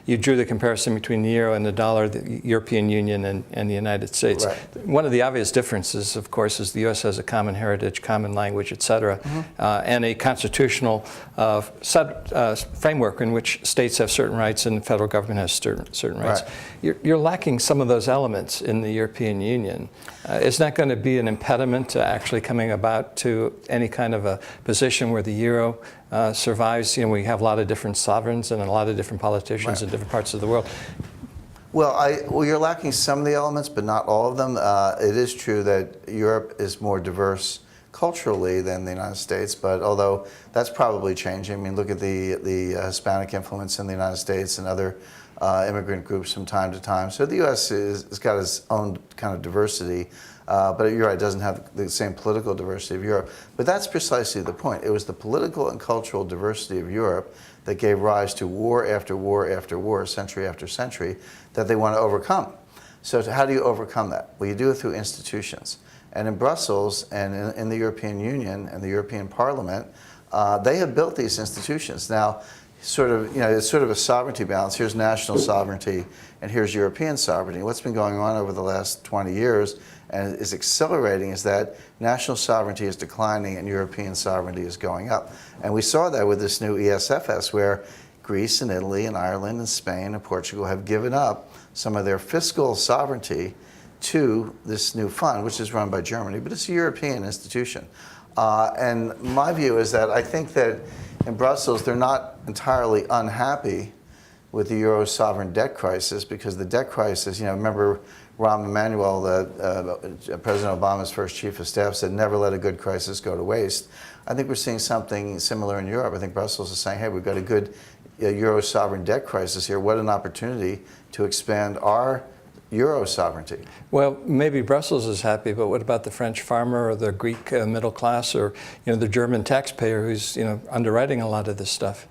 you drew the comparison between the euro and the dollar, the European Union and the United States. Right. One of the obvious differences, of course, is the U.S. has a common heritage, common language, et cetera, and a constitutional framework in which states have certain rights and the federal government has certain rights. Right. You're lacking some of those elements in the European Union. Is that going to be an impediment to actually coming about to any kind of a position where the euro survives? You know, we have a lot of different sovereigns and a lot of different politicians in different parts of the world. Well, you're lacking some of the elements, but not all of them. It is true that Europe is more diverse culturally than the United States, but although that's probably changing. I mean, look at the Hispanic influence in the United States and other immigrant groups from time to time. So the U.S. has got its own kind of diversity, but you're right, it doesn't have the same political diversity of Europe. But that's precisely the point. It was the political and cultural diversity of Europe that gave rise to war after war after war, century after century, that they want to overcome. So how do you overcome that? Well, you do it through institutions. And in Brussels and in the European Union and the European Parliament, they have built these institutions. Now, it's sort of a sovereignty balance. Here's national sovereignty and here's European sovereignty. What's been going on over the last 20 years and is accelerating is that national sovereignty is declining and European sovereignty is going up. And we saw that with this new ESFS, where Greece and Italy and Ireland and Spain and Portugal have given up some of their fiscal sovereignty to this new fund, which is run by Germany, but it's a European institution. And my view is that I think that in Brussels, they're not entirely unhappy with the euro sovereign debt crisis, because the debt crisis, you know, remember Rahm Emanuel, President Obama's first chief of staff, said never let a good crisis go to waste. I think we're seeing something similar in Europe. I think Brussels is saying, hey, we've got a good euro sovereign debt crisis here. What an opportunity to expand our euro sovereignty. Well, maybe Brussels is happy, but what about the French farmer or the Greek middle class, or the German taxpayer who's underwriting a lot of this stuff?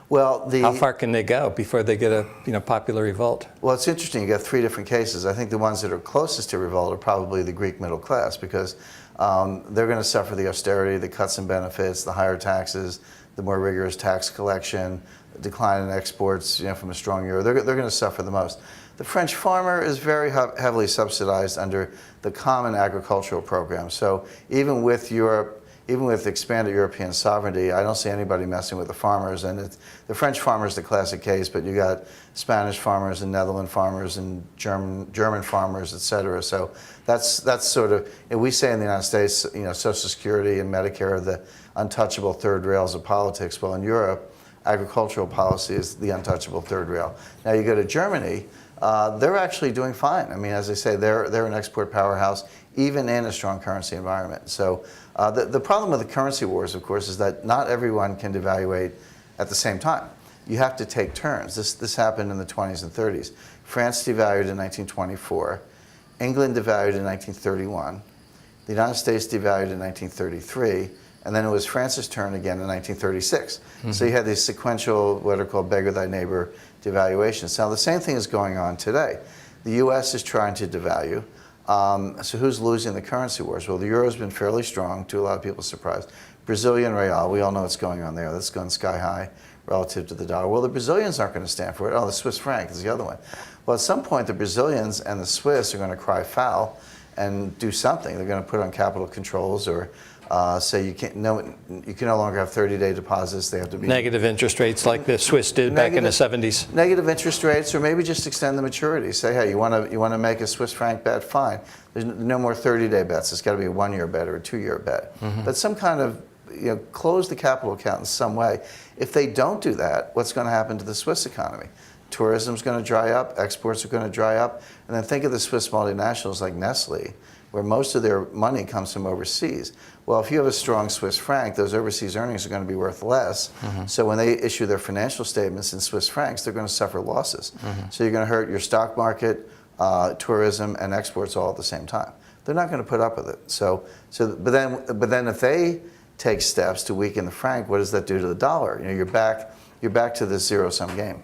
Well, how far can they go before they get a popular revolt? Well, it's interesting. You got three different cases. I think the ones that are closest to revolt are probably the Greek middle class, because they're going to suffer the austerity, the cuts in benefits, the higher taxes, the more rigorous tax collection, the decline in exports from a strong euro. They're going to suffer the most. The French farmer is very heavily subsidized under the common agricultural program. So even with Europe, even with expanded European sovereignty, I don't see anybody messing with the farmers. And the French farmer is the classic case, but you got Spanish farmers and Netherlands farmers and German farmers, et cetera. So that's sort of, we say in the United States, Social Security and Medicare are the untouchable third rails of politics. Well, in Europe, agricultural policy is the untouchable third rail. Now you go to Germany, they're actually doing fine. I mean, as I say, they're an export powerhouse, even in a strong currency environment. So the problem with the currency wars, of course, is that not everyone can devaluate at the same time. You have to take turns. This happened in the 20s and 30s. France devalued in 1924. England devalued in 1931. The United States devalued in 1933. And then it was France's turn again in 1936. So you had these sequential, what are called beggar thy neighbor devaluations. Now the same thing is going on today. The US is trying to devalue. So who's losing the currency wars? Well, the euro's been fairly strong, to a lot of people's surprise. Brazilian real, we all know what's going on there. That's gone sky high relative to the dollar. Well, the Brazilians aren't going to stand for it. Oh, the Swiss franc is the other one. Well, at some point, the Brazilians and the Swiss are going to cry foul and do something. They're going to put on capital controls, or say you can no longer have 30-day deposits. They have to be negative interest rates, like the Swiss did back in the 70s. Negative interest rates, or maybe just extend the maturity. Say, hey, you want to make a Swiss franc bet? Fine. There's no more 30-day bets. It's got to be a 1-year bet or a 2-year bet. But some kind of close the capital account in some way. If they don't do that, what's going to happen to the Swiss economy? Tourism's going to dry up. Exports are going to dry up. And then think of the Swiss multinationals like Nestle, where most of their money comes from overseas. Well, if you have a strong Swiss franc, those overseas earnings are going to be worth less. So when they issue their financial statements in Swiss francs, they're going to suffer losses. So you're going to hurt your stock market, tourism, and exports all at the same time. They're not going to put up with it. But then if they take steps to weaken the franc, what does that do to the dollar? You're back to this zero-sum game.